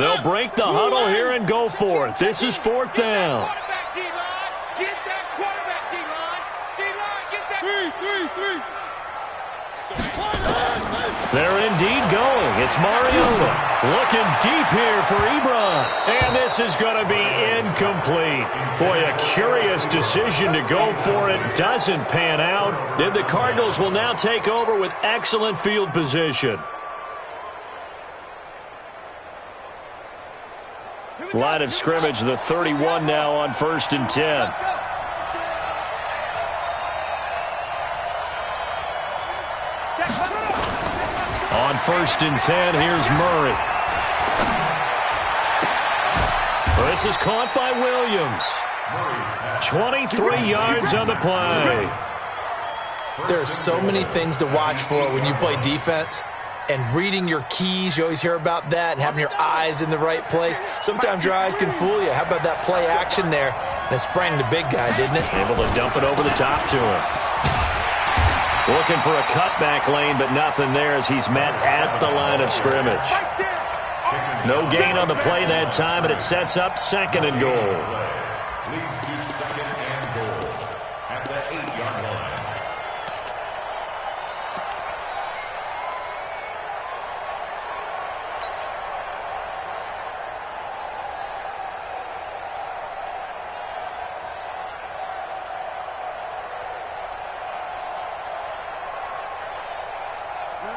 They'll break the huddle here and go for it. This is fourth down. They're indeed going. It's Mariota looking deep here for Ebron. And this is going to be incomplete. Boy, a curious decision to go for it. Doesn't pan out. And the Cardinals will now take over with excellent field position. Line of scrimmage, the 31 now on 1st and 10. On 1st and 10, here's Murray. This is caught by Williams. 23 yards on the play. There are so many things to watch for when you play defense. And reading your keys, you always hear about that, and having your eyes in the right place. Sometimes your eyes can fool you. How about that play action there? And it sprang the big guy, didn't it? Able to dump it over the top to him. Looking for a cutback lane, but nothing there as he's met at the line of scrimmage. No gain on the play that time, and it sets up 2nd and goal. Leads to 2nd and goal at the 8-yard line.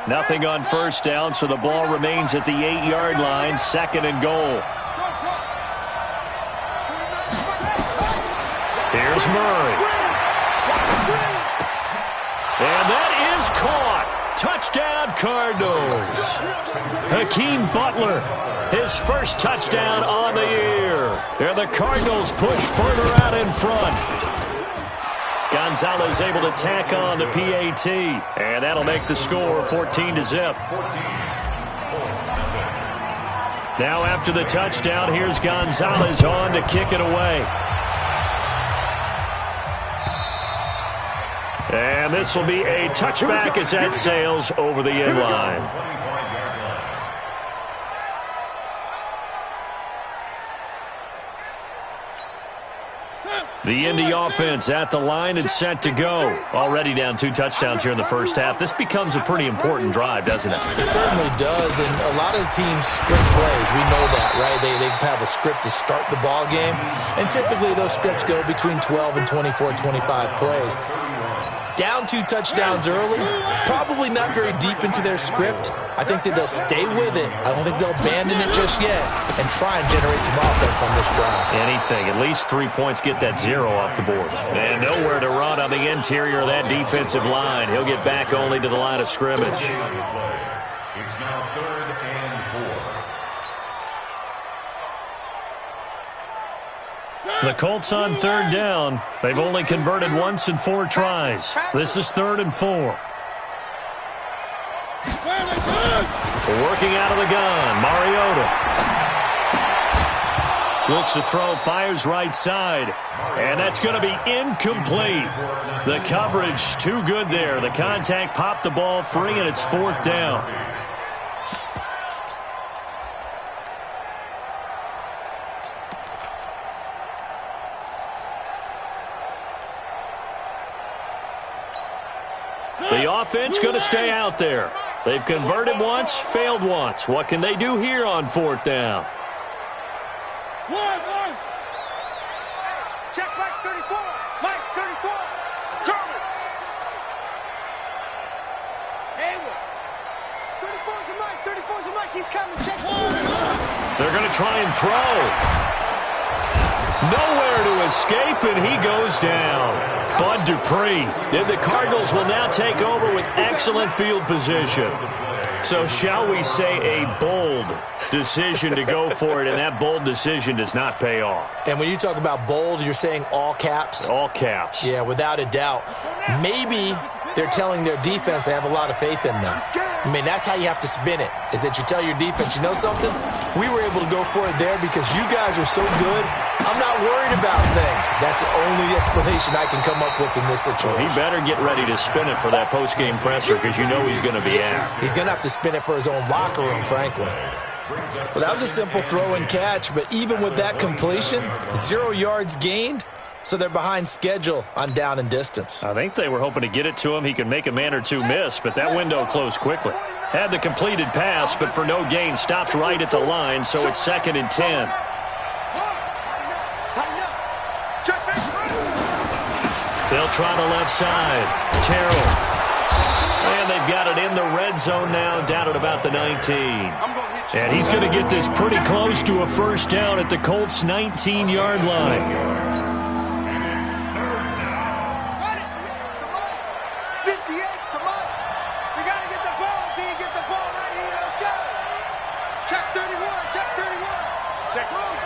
Nothing on 1st down, so the ball remains at the 8-yard line, 2nd and goal. Here's Murray. And that is caught. Touchdown, Cardinals. Hakeem Butler, his first touchdown on the year. And the Cardinals push further out in front. Gonzalez able to tack on the PAT, and that'll make the score 14-0. Now after the touchdown, here's Gonzalez on to kick it away. And this will be a touchback as that sails over the end line. The Indy offense at the line and set to go. Already down 2 touchdowns here in the first half. This becomes a pretty important drive, doesn't it? It certainly does, and a lot of teams script plays. We know that, right? They have a script to start the ball game, and typically those scripts go between 12 and 24, 25 plays. Down 2 touchdowns early, probably not very deep into their script. I think that they'll stay with it. I don't think they'll abandon it just yet and try and generate some offense on this drive. Anything. At least 3 points, get that 0 off the board. And nowhere to run on the interior of that defensive line. He'll get back only to the line of scrimmage. It's now 3rd and 4. The Colts on 3rd down. They've only converted once in 4 tries. This is 3rd and 4. Working out of the gun, Mariota. Looks to throw, fires right side. And that's going to be incomplete. The coverage too good there. The contact popped the ball free, and it's 4th down. The offense going to stay out there. They've converted once, failed once. What can they do here on 4th down? Check Mike 34. Mike 34. Kermit. Hayward. 34's a Mike. 34's a Mike. He's coming. Check. They're going to try and throw. Nowhere to escape, and he goes down. Bud Dupree. And the Cardinals will now take over with excellent field position. So shall we say a bold decision to go for it, and that bold decision does not pay off. And when you talk about bold, you're saying all caps? All caps. Yeah, without a doubt. Maybe they're telling their defense they have a lot of faith in them. I mean, that's how you have to spin it, is that you tell your defense, you know something? We were able to go for it there because you guys are so good. I'm not worried about things. That's the only explanation I can come up with in this situation. Well, he better get ready to spin it for that post-game presser because you know he's going to be asked. He's going to have to spin it for his own locker room, frankly. Well, that was a simple throw and catch, but even with that completion, 0 yards gained, so they're behind schedule on down and distance. I think they were hoping to get it to him. He could make a man or two miss, but that window closed quickly. Had the completed pass, but for no gain, stopped right at the line, so it's 2nd and 10. They'll try the left side. Terrell. And they've got it in the red zone now, down at about the 19. And he's going to get this pretty close to a first down at the Colts' 19-yard line. 58, come on. We got to get the ball. Can you get the ball right here? Let's go. Check 31, check 31. Check, move.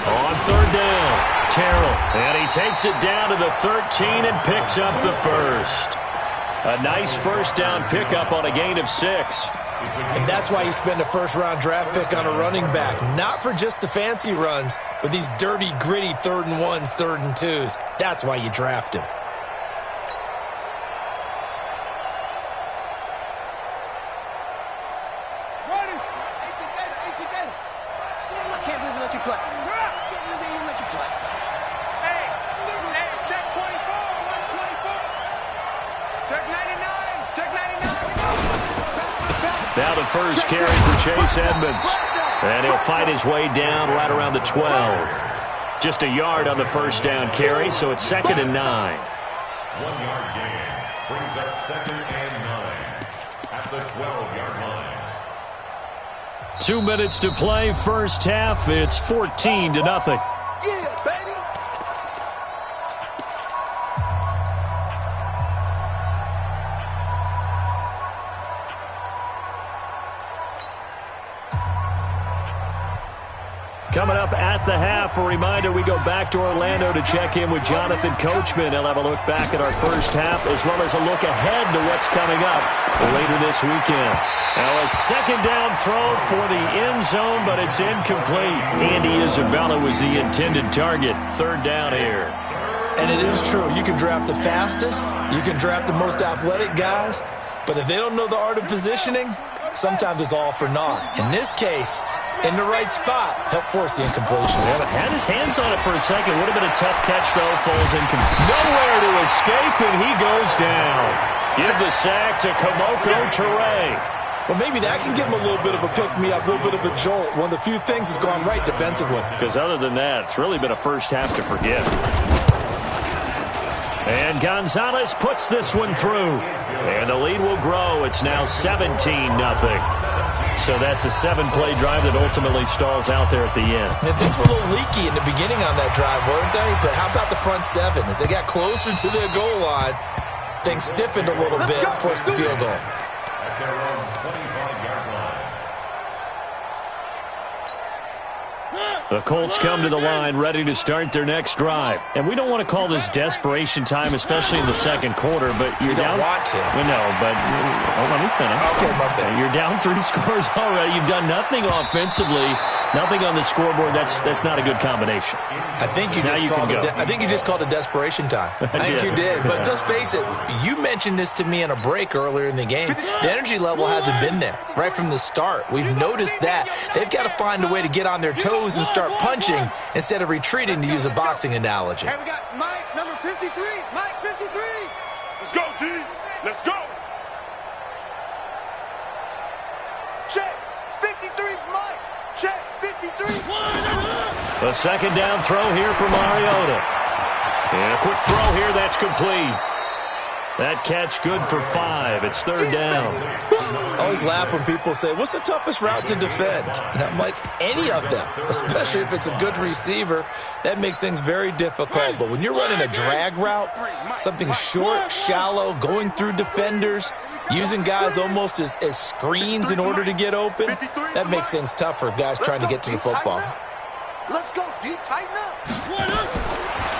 On 3rd down, Terrell. And he takes it down to the 13 and picks up the first. A nice first down pickup on a gain of 6. And that's why you spend a first-round draft pick on a running back. Not for just the fancy runs, but these dirty, gritty 3rd and 1s, 3rd and 2s. That's why you draft him. I can't believe they let you play. I can't believe they even let you play. Hey, check 24. What's 24? Check 99. Check 99. Now the first carry for Chase Edmonds. And he'll fight his way down right around the 12. Just a yard on the first down carry, so it's 2nd and 9. 1 yard gain brings up 2nd and 9 at the 12-yard line. 2 minutes to play, first half. It's 14-0. Yeah, baby. Coming up at the half, a reminder, we go back to Orlando to check in with Jonathan Coachman. He'll have a look back at our first half as well as a look ahead to what's coming up later this weekend. Now a 2nd down throw for the end zone, but it's incomplete. Andy Isabella was the intended target. 3rd down here. And it is true. You can draft the fastest. You can draft the most athletic guys. But if they don't know the art of positioning, sometimes it's all for naught. In this case, in the right spot, help force the incompletion. Yeah, but had his hands on it for a second. Would have been a tough catch, though. Falls incomplete. Nowhere to escape, and he goes down. Give the sack to Kamoko Toure. Well, maybe that can give him a little bit of a pick-me-up, a little bit of a jolt. One of the few things that's gone right defensively. Because other than that, it's really been a first half to forget. And Gonzalez puts this one through. And the lead will grow. It's now 17-0. So that's a 7-play drive that ultimately stalls out there at the end. And things were a little leaky in the beginning on that drive, weren't they? But how about the front 7? As they got closer to the goal line, things stiffened a little bit, forced the field goal. At their own 25-yard line. The Colts come to the line ready to start their next drive. And we don't want to call this desperation time, especially in the second quarter, but you're down. You don't want to. Well, no, but let me finish. Okay, my bad. You're down 3 scores already. You've done nothing offensively, nothing on the scoreboard. That's not a good combination. I think you just called it desperation time. I think you did. But let's face it, you mentioned this to me in a break earlier in the game. The energy level hasn't been there right from the start. We've noticed that. They've got to find a way to get on their toes and start punching instead of retreating, to use a boxing analogy. Hey, we got Mike, number 53. Mike, 53. Let's go, D. Let's go. Check. 53's Mike. Check. 53. The 2nd down throw here for Mariota. And a quick throw here, that's complete. That catch good for 5. It's 3rd down. I always laugh when people say, what's the toughest route to defend? And I'm like, any of them, especially if it's a good receiver. That makes things very difficult. But when you're running a drag route, something short, shallow, going through defenders, using guys almost as screens in order to get open, that makes things tough for guys trying to get to the football. Let's go, D. Tighten up.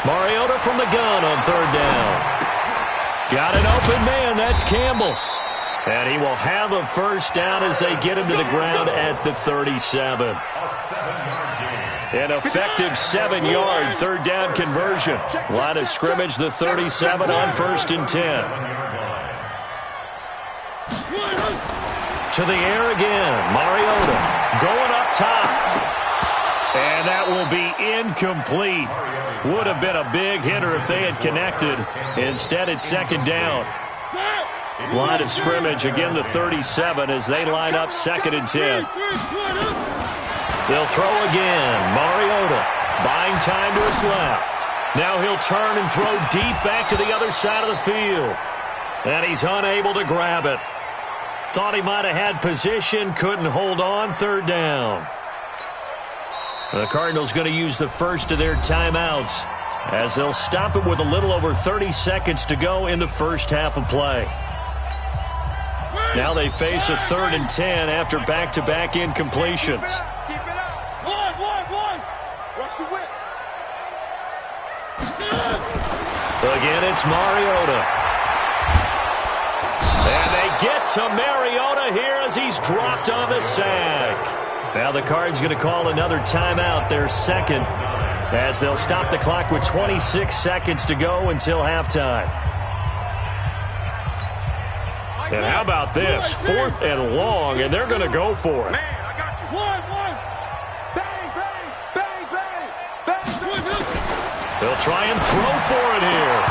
Mariota from the gun on 3rd down. Got an open man. That's Campbell. And he will have a first down as they get him to the ground at the 37. An effective 7-yard 3rd down conversion. Line of scrimmage, the 37 on 1st and 10. to the air again. Mariota going up top. And that will be incomplete. Would have been a big hitter if they had connected. Instead, it's second down. Line of scrimmage, again the 37 as they line up 2nd and 10. They'll throw again. Mariota buying time to his left. Now he'll turn and throw deep back to the other side of the field. And he's unable to grab it. Thought he might have had position, couldn't hold on, 3rd down. The Cardinals going to use the first of their timeouts as they'll stop it with a little over 30 seconds to go in the first half of play. Now they face a 3rd and 10 after back-to-back incompletions. Keep it up. One. Watch the whip. Again, it's Mariota. And they get to Mariota here as he's dropped on the sack. Now the Cards going to call another timeout, their 2nd, as they'll stop the clock with 26 seconds to go until halftime. And how about this? 4th and long, and they're going to go for it. Man, I got you. One. Bang. They'll try and throw for it here.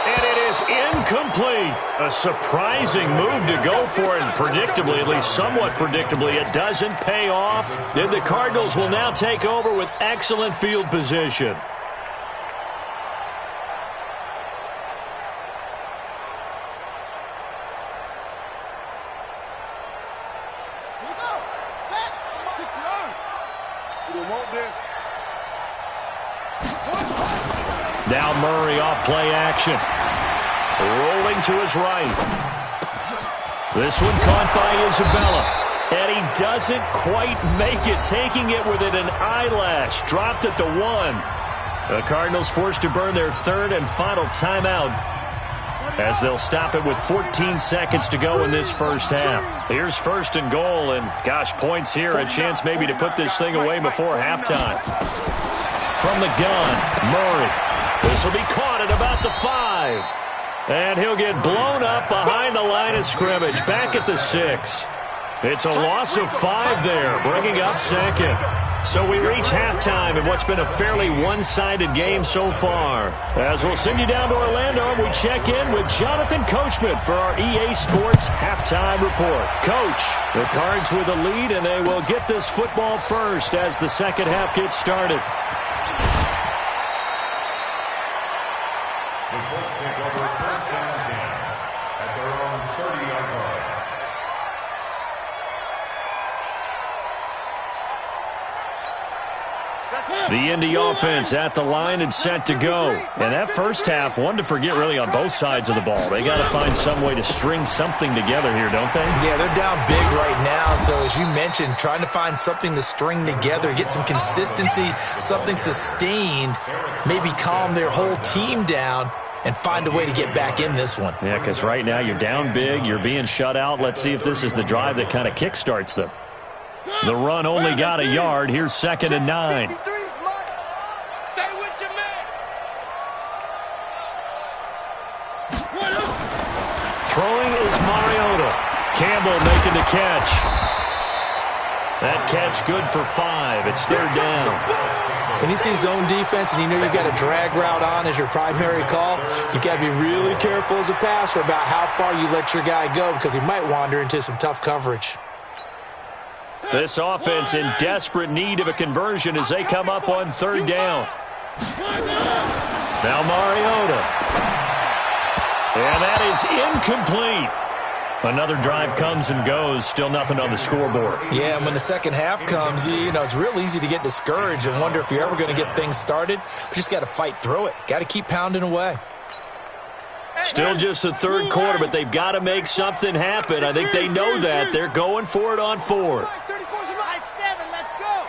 And it is incomplete. A surprising move to go for it. And predictably, at least somewhat predictably, it doesn't pay off. Then the Cardinals will now take over with excellent field position. Now Murray off play action. Rolling to his right. This one caught by Isabella. And he doesn't quite make it, taking it within an eyelash. Dropped at the 1. The Cardinals forced to burn their 3rd and final timeout as they'll stop it with 14 seconds to go in this first half. Here's 1st and goal, and gosh, points here, a chance maybe to put this thing away before halftime. From the gun, Murray. This will be caught at about the 5. And he'll get blown up behind the line of scrimmage, back at the 6. It's a loss of 5 there, bringing up 2nd. So we reach halftime in what's been a fairly one-sided game so far. As we'll send you down to Orlando, and we check in with Jonathan Coachman for our EA Sports Halftime Report. Coach, the Cards with a lead, and they will get this football first as the second half gets started. The Colts take over 1st and 10 at their own 30-yard line. The Indy offense at the line and set to go. And that first half, one to forget really on both sides of the ball. They got to find some way to string something together here, don't they? Yeah, they're down big right now. So as you mentioned, trying to find something to string together, get some consistency, something sustained, maybe calm their whole team down and find a way to get back in this one. Yeah, because right now you're down big, you're being shut out. Let's see if this is the drive that kind of kickstarts them. The run only got a yard. Here's 2nd and 9. Stay with your man. Throwing is Mariota. Campbell making the catch. That catch good for 5. It's 3rd down. When you see zone defense and you know you've got a drag route on as your primary call, you've got to be really careful as a passer about how far you let your guy go because he might wander into some tough coverage. This offense in desperate need of a conversion as they come up on 3rd down. Now Mariota. And that is incomplete. Another drive comes and goes. Still nothing on the scoreboard. Yeah, and when the second half comes, you know, it's real easy to get discouraged and wonder if you're ever going to get things started. But you just got to fight through it. Got to keep pounding away. Still just the 3rd quarter, but they've got to make something happen. I think they know that. They're going for it on 4th. 34's my 7. Let's go.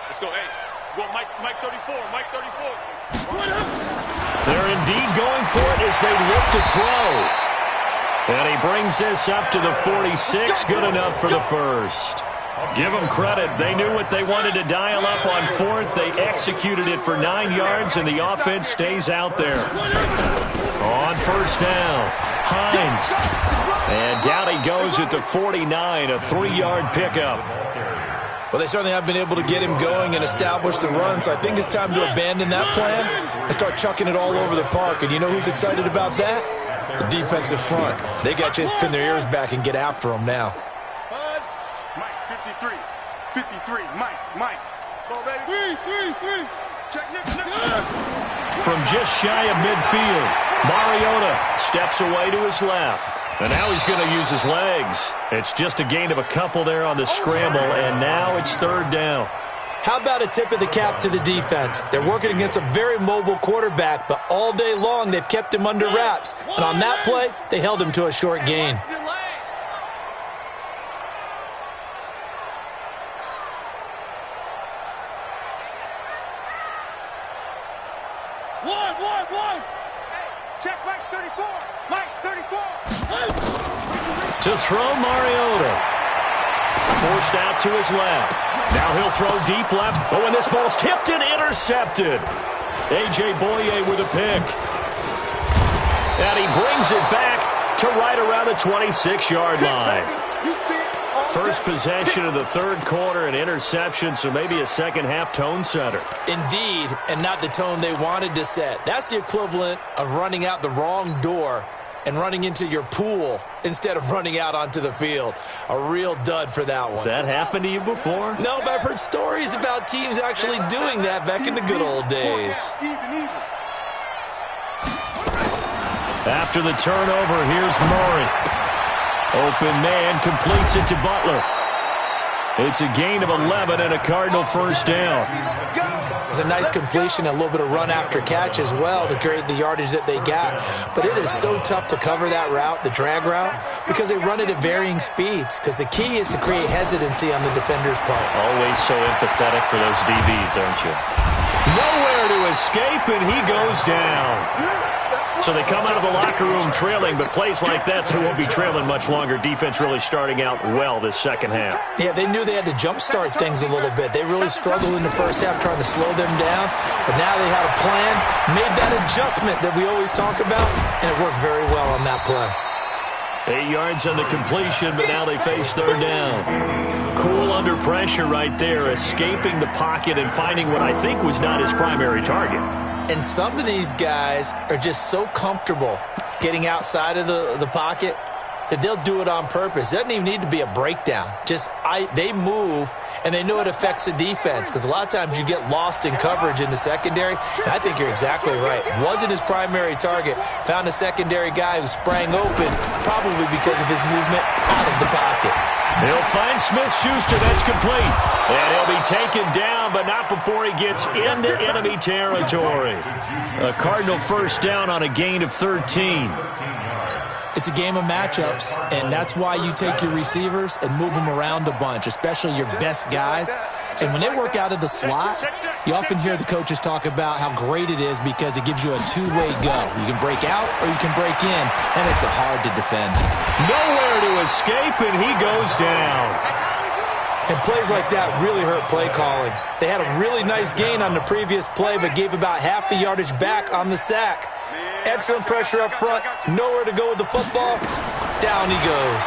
Let's go. Hey, go Mike 34. Mike 34. They're indeed going for it as they look to throw. And he brings this up to the 46. Good enough for the first. Give them credit. They knew what they wanted to dial up on 4th. They executed it for 9 yards, and the offense stays out there. On 1st down. Hines. And down he goes at the 49, a 3-yard pickup. Well, they certainly have been able to get him going and establish the run, so I think it's time to abandon that plan and start chucking it all over the park. And you know who's excited about that? The defensive front. They got to pin their ears back and get after him now. Mike, 53. 53. Mike. Go, baby. Check, Nick. From just shy of midfield, Mariota steps away to his left. And now he's going to use his legs. It's just a gain of a couple there on the scramble, and now it's third down. How about a tip of the cap to the defense? They're working against a very mobile quarterback, but all day long they've kept him under wraps. And on that play, they held him to a short gain. One. Check Mike 34. Mike 34. To throw Mariota. Forced out to his left. Now he'll throw deep left. Oh, and this ball's tipped and intercepted. A.J. Boye with a pick. And he brings it back to right around the 26-yard line. First possession of the third quarter, an interception, so maybe a second-half tone setter. Indeed, and not the tone they wanted to set. That's the equivalent of running out the wrong door and running into your pool instead of running out onto the field. A real dud for that one. Has that happened to you before? No, but I've heard stories about teams actually doing that back in the good old days. After the turnover, here's Murray. Open man completes it to Butler. It's a gain of 11 and a Cardinal first down. It's a nice completion, a little bit of run after catch as well to create the yardage that they got. But it is so tough to cover that route, the drag route, because they run it at varying speeds. Because the key is to create hesitancy on the defender's part. Always so empathetic for those DBs, aren't you? Nowhere to escape, and he goes down. So they come out of the locker room trailing, but plays like that, they won't be trailing much longer. Defense really starting out well this second half. Yeah, they knew they had to jumpstart things a little bit. They really struggled in the first half trying to slow them down, but now they had a plan, made that adjustment that we always talk about, and it worked very well on that play. 8 yards on the completion, but now they face third down. Cool under pressure right there, escaping the pocket and finding what I think was not his primary target. And some of these guys are just so comfortable getting outside of the pocket that they'll do it on purpose. It doesn't even need to be a breakdown. They move, and they know it affects the defense because a lot of times you get lost in coverage in the secondary. And I think you're exactly right. Wasn't his primary target. Found a secondary guy who sprang open, probably because of his movement out of the pocket. He'll find Smith-Schuster. That's complete. And he'll be taken down, but not before he gets into enemy territory. A Cardinal first down on a gain of 13. It's a game of matchups, and that's why you take your receivers and move them around a bunch, especially your best guys. And when they work out of the slot, you often hear the coaches talk about how great it is because it gives you a two-way go. You can break out or you can break in. That makes it hard to defend. Nowhere to escape, and he goes down. And plays like that really hurt play calling. They had a really nice gain on the previous play, but gave about half the yardage back on the sack. Excellent pressure up front. Nowhere to go with the football. Down he goes.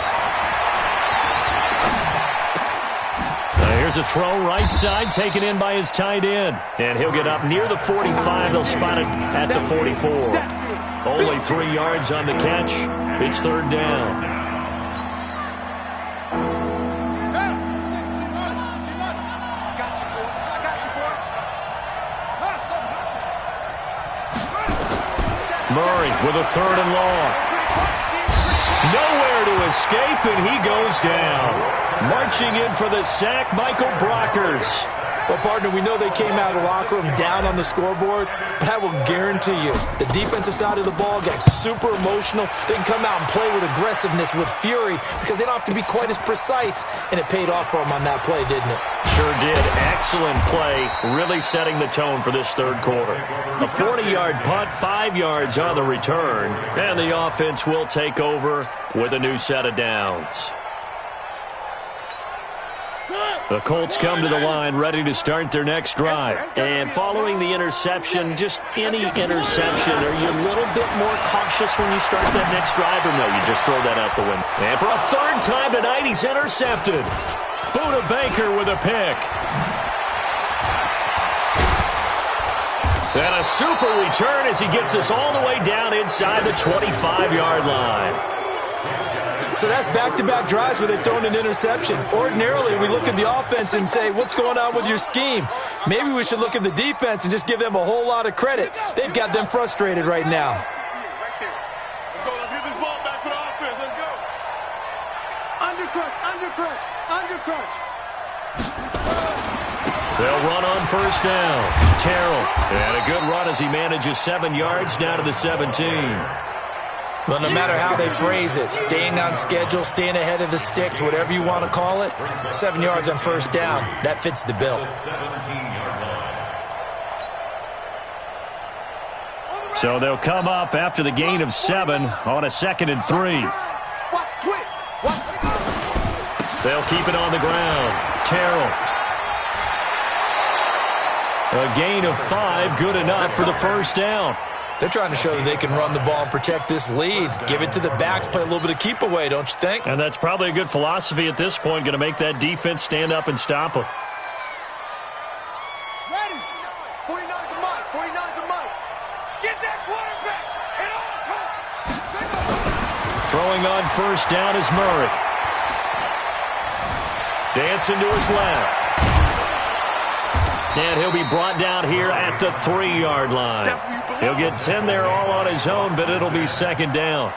Now here's a throw right side, taken in by his tight end. And he'll get up near the 45. They'll spot it at the 44. Only 3 yards on the catch. It's third down. Murray with a third and long. Nowhere to escape, and he goes down. Marching in for the sack, Michael Brockers. Well, partner, we know they came out of the locker room down on the scoreboard, but I will guarantee you the defensive side of the ball got super emotional. They can come out and play with aggressiveness, with fury, because they don't have to be quite as precise, and it paid off for them on that play, didn't it? Sure did. Excellent play, really setting the tone for this third quarter. A 40-yard punt, 5 yards on the return, and the offense will take over with a new set of downs. The Colts come to the line ready to start their next drive. And following the interception, just any interception, are you a little bit more cautious when you start that next drive, or no, you just throw that out the window? And for a third time tonight, he's intercepted. Buda Baker with a pick. And a super return as he gets us all the way down inside the 25-yard line. So that's back-to-back drives where they've thrown an interception. Ordinarily, we look at the offense and say, what's going on with your scheme? Maybe we should look at the defense and just give them a whole lot of credit. They've got them frustrated right now. Let's go. Let's get this ball back for the offense. Let's go. Undercrush. They'll run on first down. Terrell. And a good run as he manages 7 yards down to the 17. Well, no matter how they phrase it, staying on schedule, staying ahead of the sticks, whatever you want to call it, 7 yards on first down, that fits the bill. So they'll come up after the gain of 7 on a 2nd and 3. They'll keep it on the ground. Terrell. A gain of 5, good enough for the first down. They're trying to show that they can run the ball and protect this lead. Give it to the backs, play a little bit of keep away, don't you think? And that's probably a good philosophy at this point, going to make that defense stand up and stop them. Ready. 49's the mic. 49's the mic. Get that quarterback. And all. Throwing on first down is Murray. Dancing to his left. And he'll be brought down here at the 3-yard line. He'll get 10 there all on his own, but it'll be 2nd down.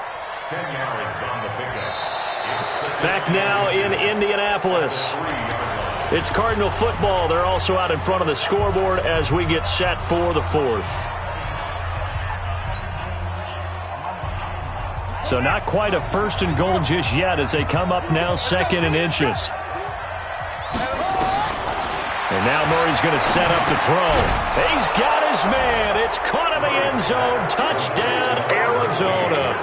10 yards on the pickup. Back now in Indianapolis. It's Cardinal football. They're also out in front of the scoreboard as we get set for the 4th. So not quite a 1st and goal just yet as they come up now 2nd and inches. And now Murray's going to set up to throw. He's got his man. It's caught in the end zone. Touchdown, Arizona.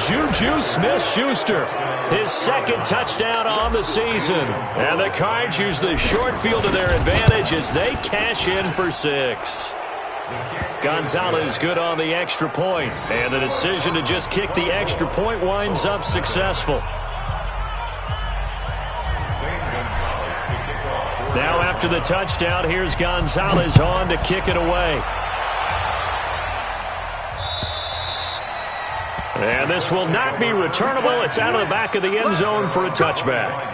Juju Smith-Schuster, his 2nd touchdown on the season. And the Cards use the short field to their advantage as they cash in for 6. Gonzalez good on the extra point. And the decision to just kick the extra point winds up successful. Now after the touchdown, here's Gonzalez on to kick it away. And this will not be returnable. It's out of the back of the end zone for a touchback.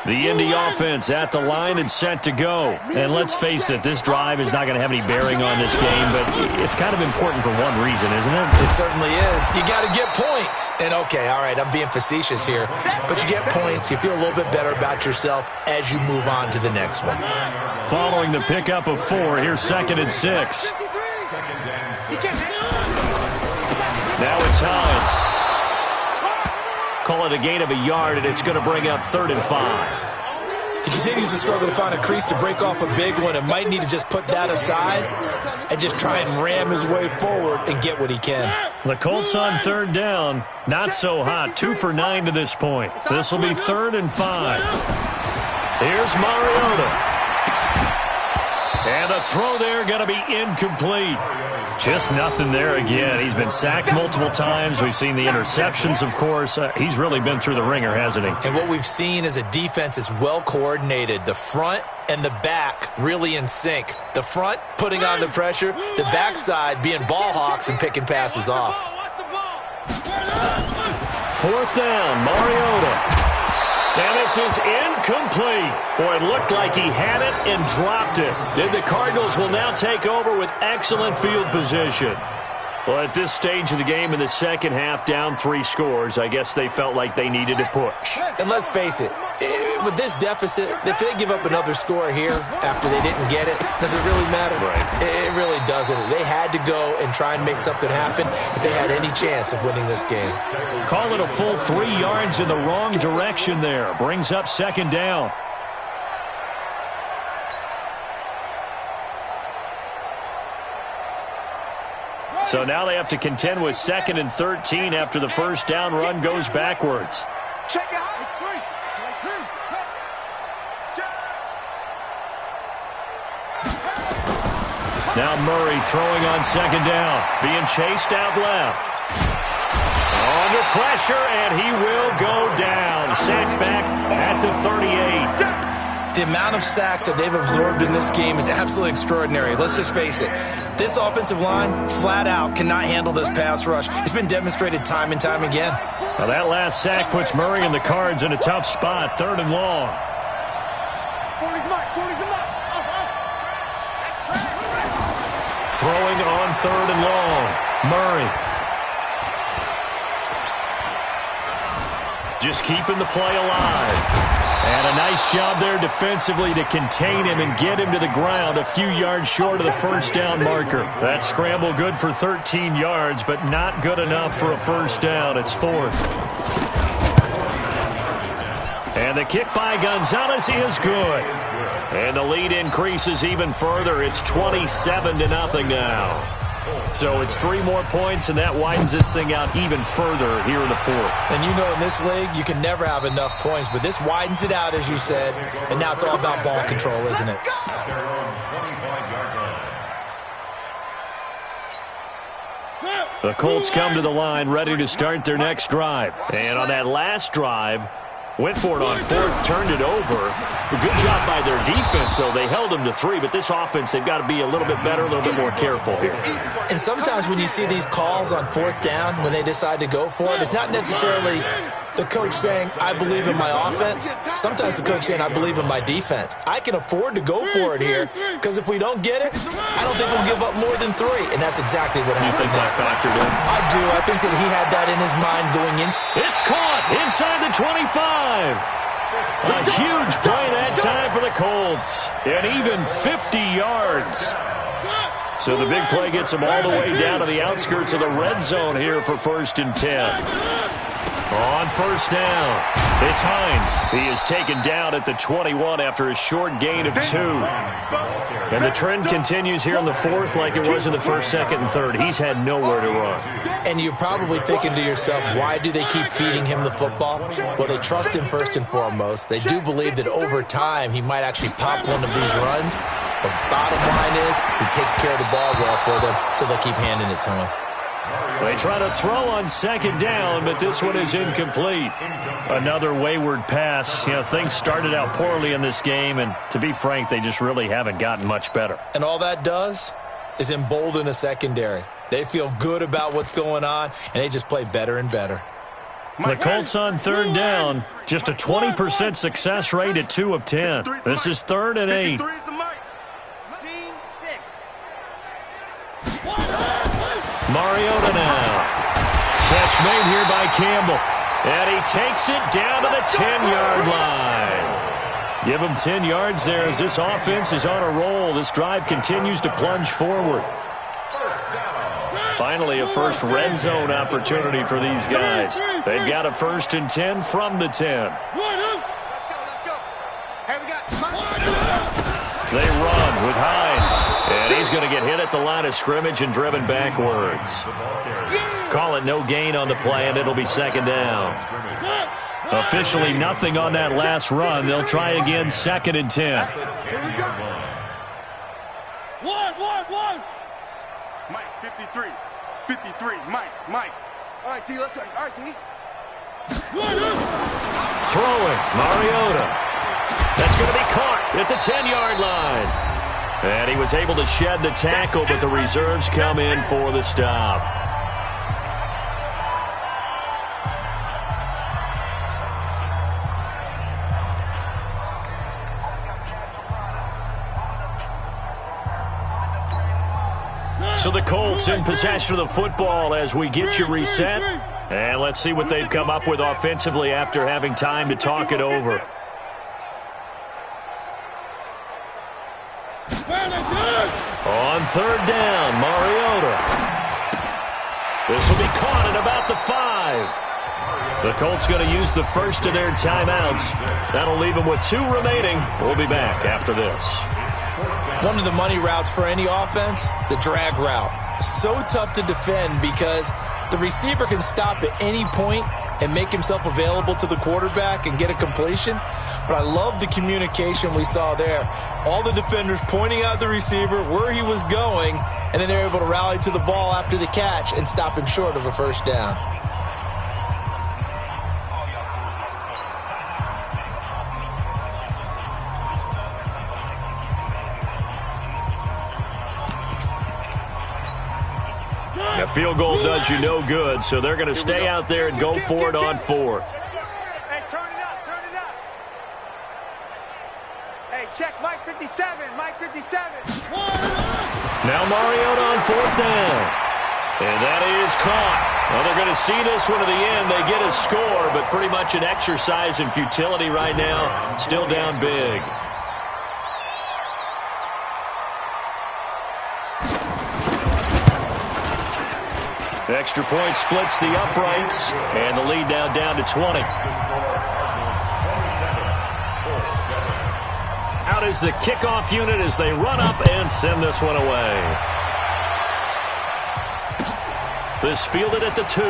The Indy offense at the line and set to go. And let's face it, this drive is not going to have any bearing on this game, but it's kind of important for one reason, isn't it? It certainly is. You got to get points. And okay, all right, I'm being facetious here, but you get points. You feel a little bit better about yourself as you move on to the next one. Following the pickup of 4, here's 2nd and 6. Now it's Hines. Call it a gain of a yard, and it's going to bring up 3rd and 5. He continues to struggle to find a crease to break off a big one and might need to just put that aside and just try and ram his way forward and get what he can. The Colts on 3rd down. Not so hot. 2 for 9 to this point. This will be 3rd and 5. Here's Mariota. And the throw there going to be incomplete. Just nothing there again. He's been sacked multiple times. We've seen the interceptions, of course. He's really been through the ringer, hasn't he? And what we've seen is a defense that's well coordinated. The front and the back really in sync. The front putting on the pressure. The backside being ball hawks and picking passes off. 4th down, Mariota. And this is incomplete. Boy, it looked like he had it and dropped it. And the Cardinals will now take over with excellent field position. Well, at this stage of the game in the second half, down 3 scores, I guess they felt like they needed to push. And let's face it, with this deficit, if they give up another score here after they didn't get it, does it really matter? Right. It really doesn't. They had to go and try and make something happen if they had any chance of winning this game. Call it a full 3 yards in the wrong direction there. Brings up 2nd down. So now they have to contend with 2nd and 13 after the first down run goes backwards. Check it out. Now Murray throwing on second down, being chased out left. Under pressure, and he will go down. Sacked back at the 38. The amount of sacks that they've absorbed in this game is absolutely extraordinary. Let's just face it. This offensive line, flat out, cannot handle this pass rush. It's been demonstrated time and time again. Now that last sack puts Murray and the Cards in a tough spot, 3rd and long. Throwing on 3rd and long. Murray. Just keeping the play alive. And a nice job there defensively to contain him and get him to the ground a few yards short of the first down marker. That scramble good for 13 yards, but not good enough for a first down. It's 4th. And the kick by Gonzalez is good. And the lead increases even further. It's 27-0 now. So it's 3 more points, and that widens this thing out even further here in the 4th. And you know in this league, you can never have enough points, but this widens it out, as you said, and now it's all about ball control, isn't it? The Colts come to the line ready to start their next drive. And on that last drive, went for it on 4th, turned it over. A good job by their defense, though. They held them to 3, but this offense, they've got to be a little bit better, a little bit more careful here. And sometimes when you see these calls on 4th down, when they decide to go for it, it's not necessarily the coach saying, I believe in my offense. Sometimes the coach saying, I believe in my defense. I can afford to go for it here, because if we don't get it, I don't think we'll give up more than 3. And that's exactly what happened. You think that factored in? I do. I think that he had that in his mind going into. It's caught inside the 25. A huge play that time for the Colts. And even 50 yards. So the big play gets them all the way down to the outskirts of the red zone here for 1st and 10. On first down, it's Hines. He is taken down at the 21 after a short gain of 2. And the trend continues here in the 4th like it was in the 1st, 2nd, and 3rd. He's had nowhere to run. And you're probably thinking to yourself, why do they keep feeding him the football? Well, they trust him first and foremost. They do believe that over time he might actually pop one of these runs. The bottom line is he takes care of the ball well for them, so they'll keep handing it to him. They try to throw on second down, but this one is incomplete. Another wayward pass. You know, things started out poorly in this game, and to be frank, they just really haven't gotten much better. And all that does is embolden a secondary. They feel good about what's going on, and they just play better and better. The Colts on 3rd down, just a 20% success rate at 2 of 10. This is 3rd and 8. Mariota now. Catch made here by Campbell. And he takes it down to the 10-yard line. Give him 10 yards there as this offense is on a roll. This drive continues to plunge forward. Finally, a first red zone opportunity for these guys. They've got a 1st and 10 from the 10. Let's go. Hey, we got. They run with Hines. And he's going to get hit at the line of scrimmage and driven backwards. Call it no gain on the play, and it'll be 2nd down. Officially nothing on that last run. They'll try again, 2nd and 10. One. Mike, 53. 53. Mike. All right, T, let's go. All right, T. Throwing, Mariota. That's going to be caught at the 10-yard line. And he was able to shed the tackle, but the reserves come in for the stop. So the Colts in possession of the football as we get you reset. And let's see what they've come up with offensively after having time to talk it over. On 3rd down, Mariota. This will be caught at about the 5. The Colts going to use the first of their timeouts. That'll leave them with 2 remaining. We'll be back after this. One of the money routes for any offense, the drag route. So tough to defend because the receiver can stop at any point and make himself available to the quarterback and get a completion. But I love the communication we saw there. All the defenders pointing out the receiver where he was going, and then they're able to rally to the ball after the catch and stop him short of a first down. A field goal does you no good, so they're going to stay out there and go for it on fourth. Hey, turn it up, turn it up. Hey, check Mike 57, Mike 57. Now Mariota on fourth down. And that is caught. Well, they're going to see this one to the end. They get a score, but pretty much an exercise in futility right now. Still down big. Extra point splits the uprights, and the lead now down to 20. Out is the kickoff unit as they run up and send this one away. This fielded at the 2.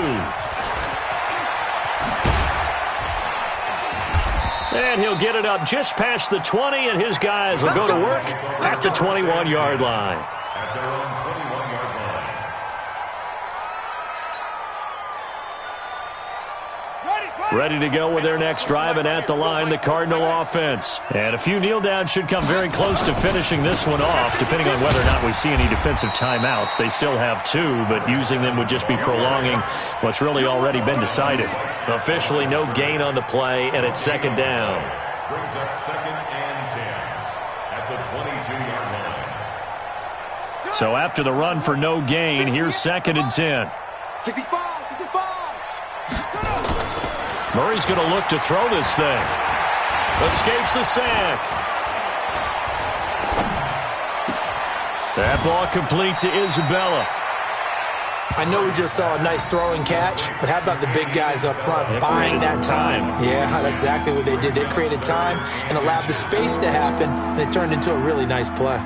And he'll get it up just past the 20, and his guys will go to work at the 21-yard line. At their own 21-yard line. Ready to go with their next drive, and at the line, the Cardinal offense. And a few kneel downs should come very close to finishing this one off, depending on whether or not we see any defensive timeouts. They still have 2, but using them would just be prolonging what's really already been decided. Officially, no gain on the play, and it's second down. Brings up 2nd and 10 at the 22-yard line. So after the run for no gain, here's 2nd and 10. 65, 65. Murray's going to look to throw this thing. Escapes the sack. That ball complete to Isabella. I know we just saw a nice throwing catch, but how about the big guys up front buying that time? Yeah, that's exactly what they did. They created time and allowed the space to happen, and it turned into a really nice play.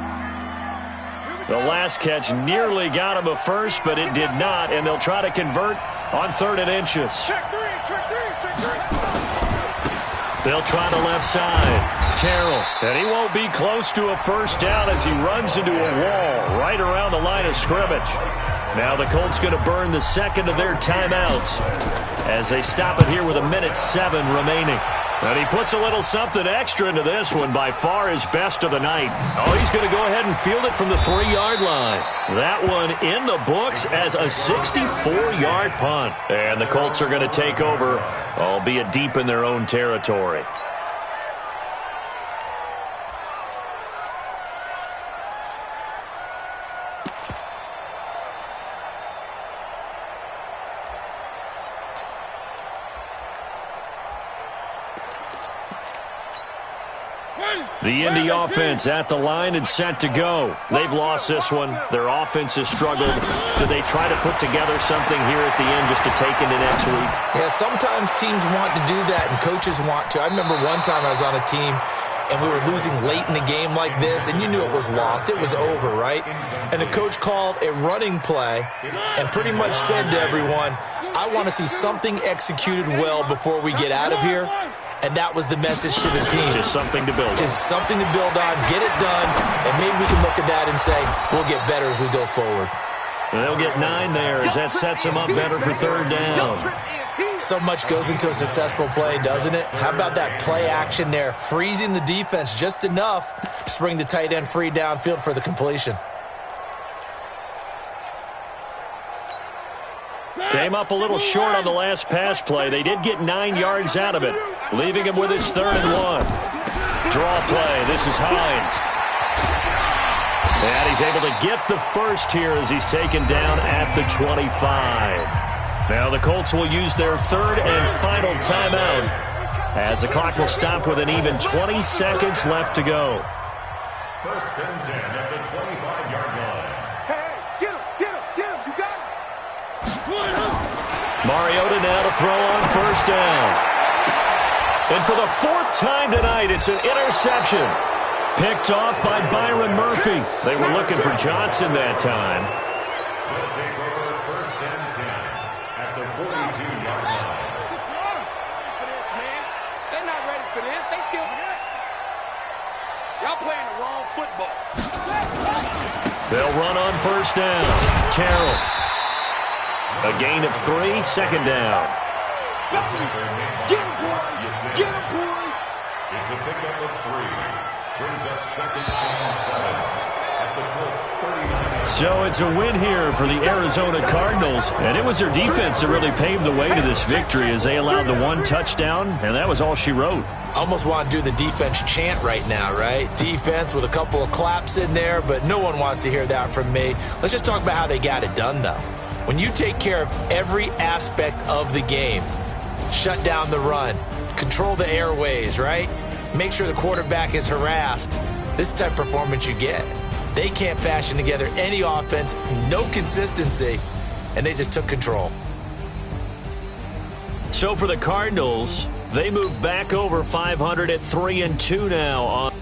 The last catch nearly got him a first, but it did not, and they'll try to convert on 3rd and inches. Check 3, check 3, check 3. They'll try the left side. Terrell, and he won't be close to a first down as he runs into a wall right around the line of scrimmage. Now the Colts going to burn the second of their timeouts as they stop it here with 1:07 remaining. And he puts a little something extra into this one, by far his best of the night. Oh, he's going to go ahead and field it from the 3-yard line. That one in the books as a 64-yard punt. And the Colts are going to take over, albeit deep in their own territory. The Indy offense at the line and set to go. They've lost this one. Their offense has struggled. Do they try to put together something here at the end just to take into next week? Yeah, sometimes teams want to do that and coaches want to. I remember one time I was on a team and we were losing late in the game like this, and you knew it was lost. It was over, right? And the coach called a running play and pretty much said to everyone, I want to see something executed well before we get out of here. And that was the message to the team. Just something to build on. Just something to build on, get it done, and maybe we can look at that and say, we'll get better as we go forward. And they'll get 9 there as that sets them up better for 3rd down. So much goes into a successful play, doesn't it? How about that play action there, freezing the defense just enough to bring the tight end free downfield for the completion. Came up a little short on the last pass play. They did get 9 yards out of it, leaving him with his 3rd and 1. Draw play. This is Hines. And he's able to get the first here as he's taken down at the 25. Now the Colts will use their 3rd and final timeout as the clock will stop with an even 20 seconds left to go. 1st and 10 at the 25-yard line. Hey, get him, you got it. Mariota now to throw on 1st down. And for the 4th time tonight, it's an interception. Picked off by Byron Murphy. They were looking for Johnson that time. They'll take over 1st and 10 at the 42-yard line. if it is, they still good. Y'all playing the wrong football. They'll run on first down. Terrell. A gain of 3, second down. Get him, boy. Get him, boy. It's a pickup of 3. Brings up second and 7. At the Colts 39. So it's a win here for the Arizona Cardinals. And it was their defense that really paved the way to this victory as they allowed the 1 touchdown, and that was all she wrote. Almost want to do the defense chant right now, right? Defense with a couple of claps in there, but no one wants to hear that from me. Let's just talk about how they got it done, though. When you take care of every aspect of the game, shut down the run, control the airways, right? Make sure the quarterback is harassed. This type of performance you get. They can't fashion together any offense, no consistency, and they just took control. So for the Cardinals, they move back over 500 at 3-2 now on.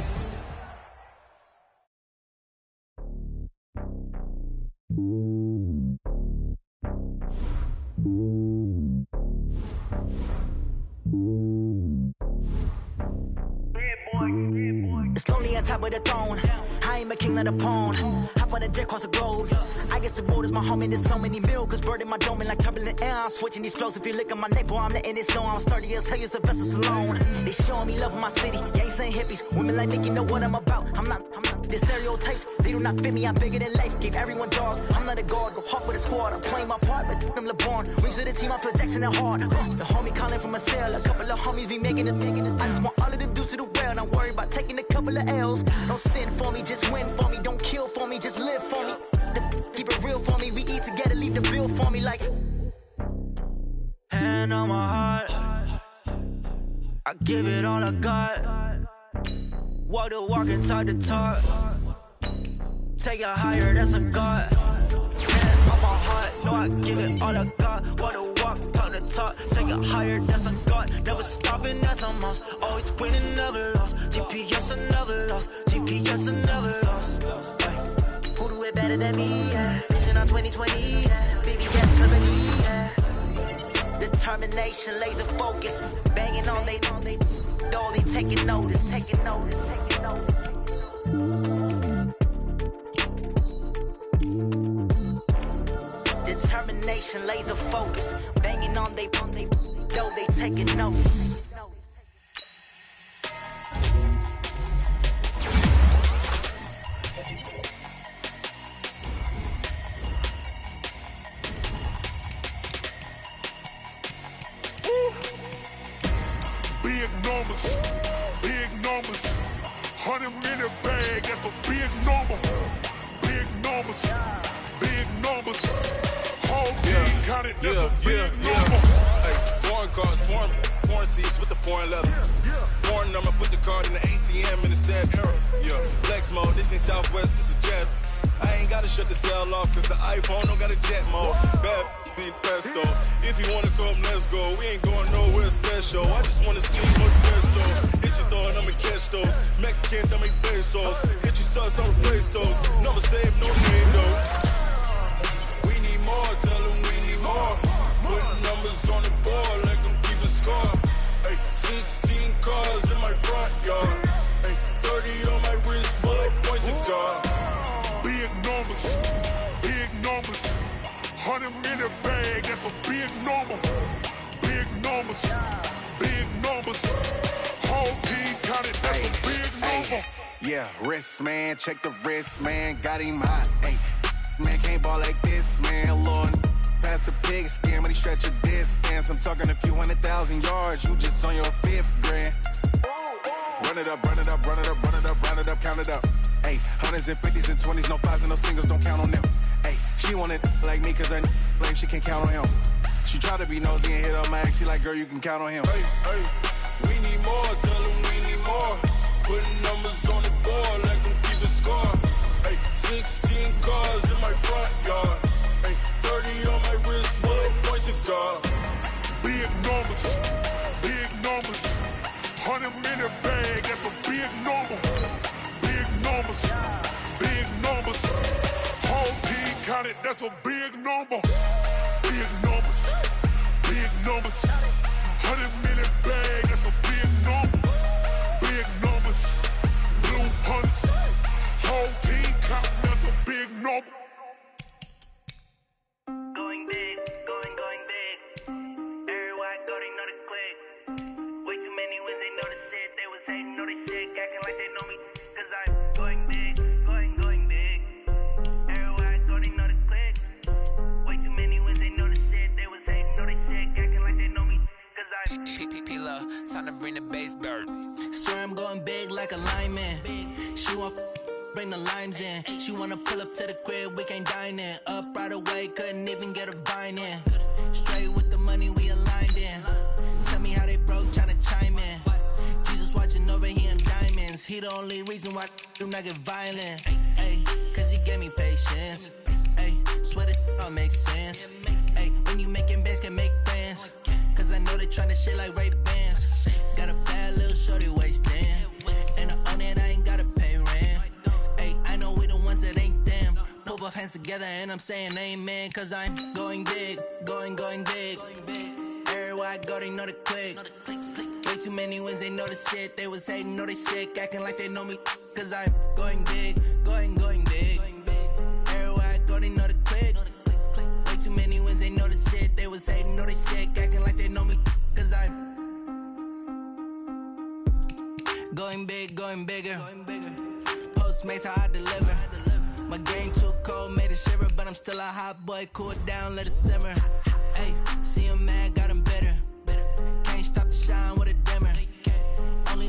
It's lonely on top of the throne. I ain't a king of the pawn. Hop on a jet across the globe. I guess the road is my home and there's so many milk. Bird in my dome and like turbulent air. I'm switching these flows. If you look at my neck, boy, I'm letting it snow. I'm sturdy as hell, it's a vessel alone. They showing me love in my city. Gangsta hippies. Women like Nick, you know what I'm about. I'm not the stereotypes. They do not fit me. I'm bigger than life. Gave everyone dogs. I'm not a guard. Go hard with a squad. I'm playing my part, but I'm LeBron. Wings of the team, I feel Jackson and hard. The homie calling from a cell. A couple of homies be making it. I just want all of them dudes to the well. Don't worry about taking a couple of L's. Don't sin for me, just win for me. Don't kill for me, just live for me. Keep it real for me. We eat together, leave the bill for me like. Hand on my heart, I give it all I got. Walk the walk and talk the talk. Take it higher, that's a God. Hand on my heart, no, I give it all I got. Walk the walk, talk the talk. Take it higher, that's a God. Never stopping, that's a must. Always winning, never lost. GPS, I never lost. GPS, I never lost. Who do it better than me? Yeah. Vision on 2020. Yeah. Baby, yes, company. Yeah. Determination, laser focus. Banging on they door, they taking notice. Taking notice. Taking notice. Determination, laser focus. Banging on they door, they taking notice. Big numbers, 100-minute bag, that's a big number. Big numbers, whole team counted, that's a big number. Hey, foreign cars, foreign seats with the foreign leather. Foreign number, put the card in the ATM in the sad era. Yeah, flex mode, this ain't Southwest, this is jet. I ain't gotta shut the cell off, cause the iPhone don't got a jet mode. Bad being pesto. If you wanna come, let's go. We ain't going nowhere special. I just wanna see what the best though. Hit your thought, I'ma catch those. Mexican, I make pesos. Hit your sauce, I'll replace those. Never save no name though. We need more, tell them we need more. Putting numbers on the board, like them keep a score. Hey, 16 cars in my front yard. Hey, 30 on my wrist, bullet point to God. Big numbers, 100-minute bag, that's a big number. Big numbers, whole team counted, that's a big number. Yeah, wrist man, check the wrist man, got him hot. Ay, man can't ball like this, man. Lord, past the pig skin, when he stretch a distance. I'm talking a few 100,000 yards, you just on your 5th grand. Run it up, count it up. Ay, 100s and 50s and 20s, no 5s and no singles, don't count on them. Ay, she want it like me, cause her blame, she can't count on him. She try to be nosy and hit up my ex, she like, girl, you can count on him. Hey, we need more, tell them we need more. Putting numbers on the board, like them keep a score. Hey, 16 cars in my front yard. Hey, 30 on my wrist, bullet point to God. Big numbers, 100-minute bag, that's a big number. Big numbers, whole team counted, that's a big number. Big numbers, 100-minute bag, that's a big number. Swear I'm going big like a lineman. She want bring the limes in. She wanna pull up to the crib, we can't dine in. Up right away, couldn't even get a vine in. Straight with the money we aligned in. Tell me how they broke, tryna chime in. Jesus watching over, he in diamonds. He the only reason why do not get violent. Ay, cause he gave me patience. Ay, swear that all makes sense. Ay, when you making bands, can make friends. Cause I know they tryna shit like Ray-Bans. Got a bad little shorty wasting. And I own it, I ain't gotta pay rent. Ay, I know we the ones that ain't them. Put both hands together and I'm saying amen. Cause I'm going big, going big. Everywhere I go, they know the click. Way too many wins, they know the shit. They was hating, know they sick, acting like they know me. Cause I'm going big, going big. Everywhere I go, they know the click. Way too many wins, they know the shit. They was hating, know they sick, acting like they know me. Cause I'm going big, going bigger. Postmates how I deliver. My game too cold, made it shiver, but I'm still a hot boy. Cool it down, let it simmer. Hey, see him mad, got him bitter. Can't stop the shine with a dimmer. Only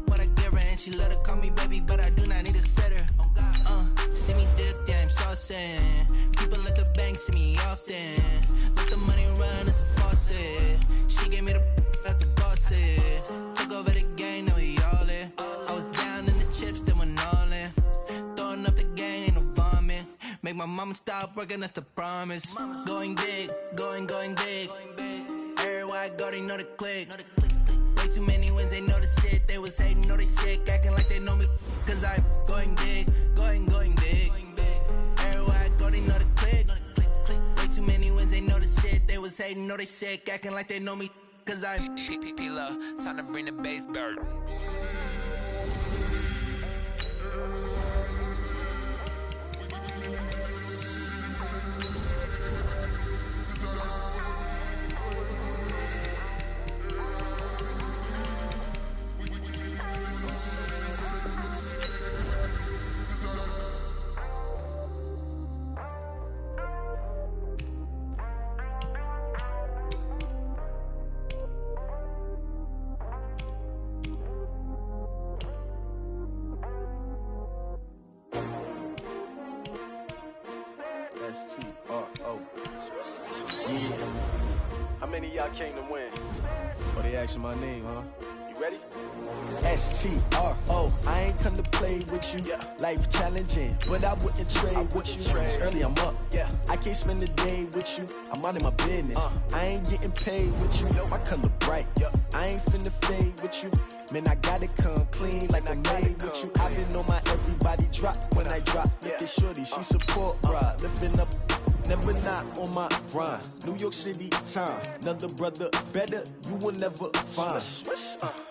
what I give her, and she let her call me baby, but I do not need a sitter. See me dip, yeah, I'm saucing. People at the bank see me often. Let the money run, it's a faucet. She gave me the that's the bosses. Took over the game, now we all in. I was down in the chips, then went all in. Throwing up the gang, ain't no vomit. Make my mama stop working, that's the promise. Going big, going big. Everywhere I go, they know the click. Way too many wins, they know the shit. They was hating, know they sick, acting like they know me. Cause I'm going big, going big. Everywhere I go, they know the click. Way too many wins, they know the shit. They was hating, know they sick, acting like they know me. Cause I'm P-P-P-Love, time to bring the bass bird. S-T-R-O. Yeah. How many of y'all came to win? Oh, they asking my name, huh? You ready? S-T-R-O. I ain't come to play with you. Life challenging, but I wouldn't trade with you. Early I'm up. I can't spend the day with you. I'm minding my business. I ain't getting paid with you. My color bright. I ain't finna fade with you. Man, I gotta come clean like I made with you. I've been on my everybody drop when I drop. Look at shorty, she support, bruh. Living up, never not on my grind. New York City time. Another brother better, you will never find.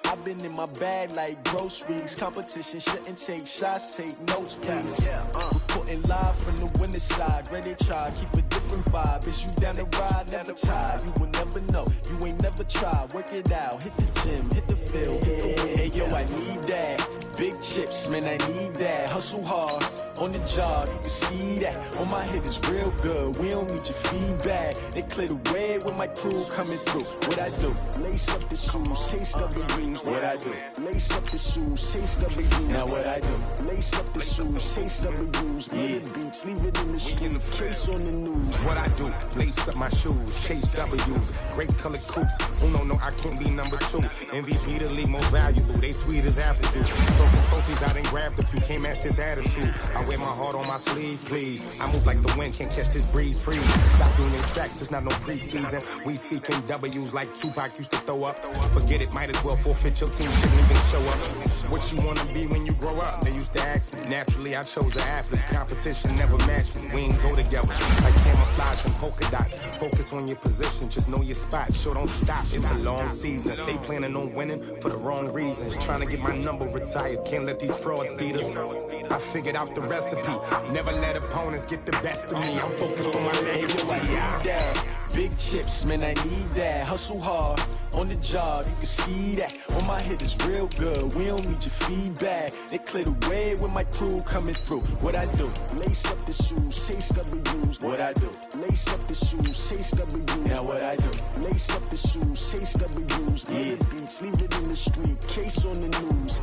I've been in my bag like groceries. Competition shouldn't take shots, take notes, please. Reporting live from the winter side. Ready to try, keep a different vibe. Is you down the ride, never tired. You will never know, you ain't never tried. Work it out, hit the gym, hit the field, hit the win. Hey yo, I need that. Big chips, man, I need that. Hustle hard, on the job, you can see that. On my hit is real good, we don't need your feedback. They clear the way with my crew coming through. What I do? Lace up the shoes, chase double rings. What I do? Lace up the shoes, chase double U's. Now what I do? Lace up the shoes, chase double U's. Yeah, beats, leave it in the street, case on the news. What I do? Lace up my shoes, chase W's. Great colored coops. Oh no, I can't be number two. MVP the league most valuable. They sweet as apple juice. Trophy trophies, I done grabbed a few. Can't match this attitude. I wear my heart on my sleeve, please. I move like the wind, can't catch this breeze. Freeze. Stop doing your tracks, there's not no preseason. We seeking W's like Tupac used to throw up. Forget it, might as well forfeit your team. Shouldn't even show up. What you wanna be when you grow up? They used to ask me. Naturally, I chose an athlete. Competition never matched me. We ain't go together. Like camouflage and polka dots. Focus on your position, just know your spot. Sure, don't stop. It's a long season. They planning on winning for the wrong reasons. Trying to get my number retired. Can't let these frauds beat us. I figured out the recipe. Never let opponents get the best of me. I'm focused on my legacy. I need that. Big chips, man, I need that. Hustle hard, on the job, you can see that. On my head is real good, we don't need your feedback. They clear the way with my crew coming through. What I do? Lace up the shoes, chase W's. What I do? Lace up the shoes, chase W's. Now what I do? Lace up the shoes, chase W's. Yeah. The beats, leave it in the street, case on the news.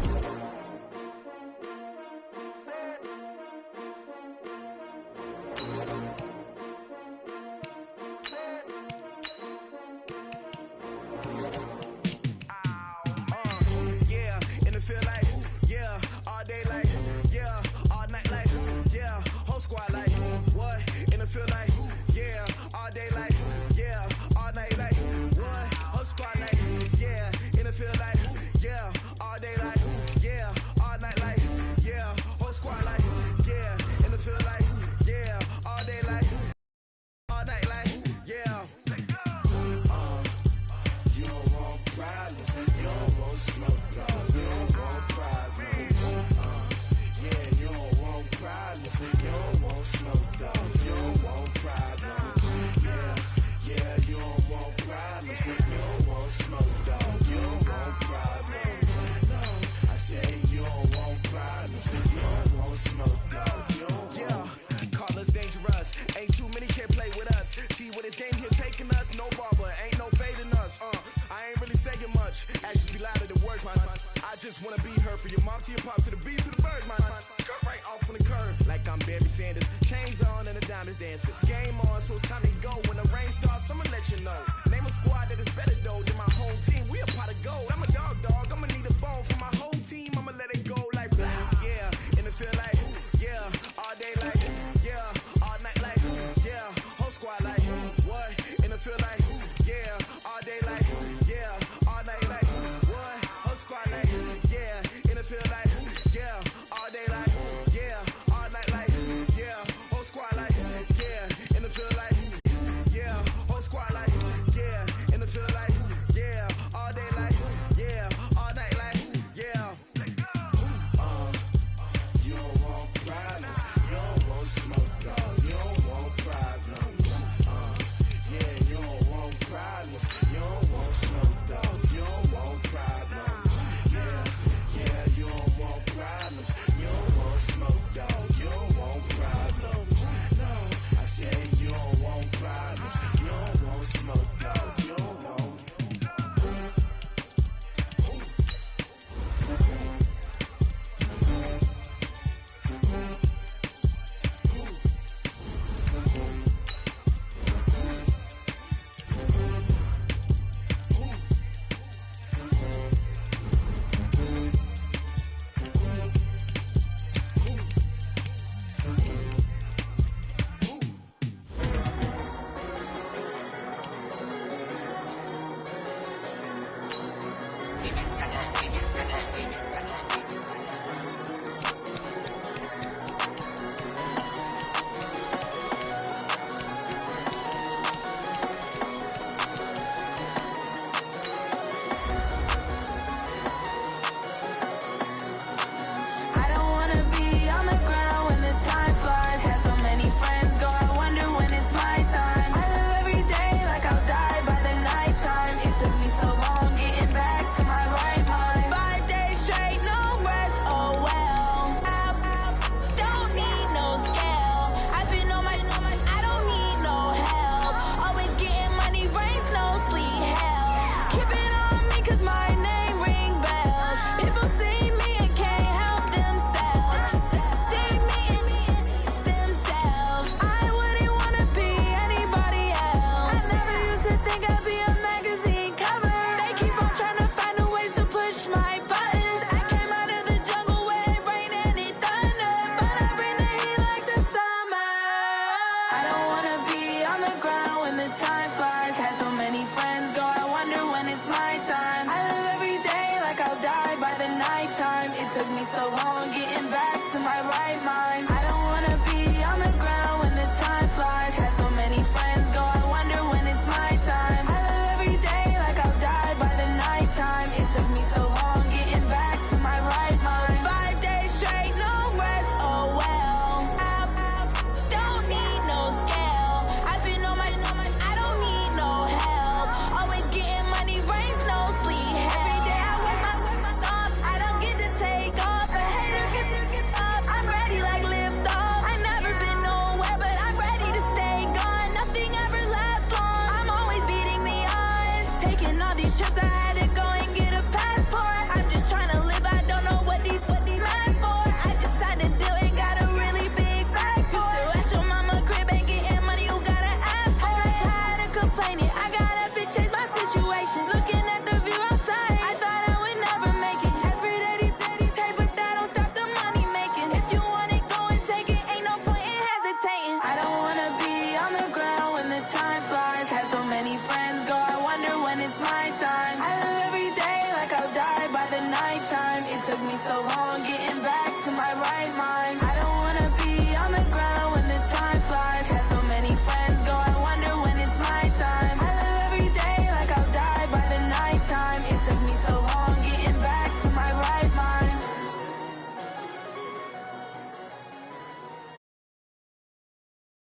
took me so long getting back to my right mind.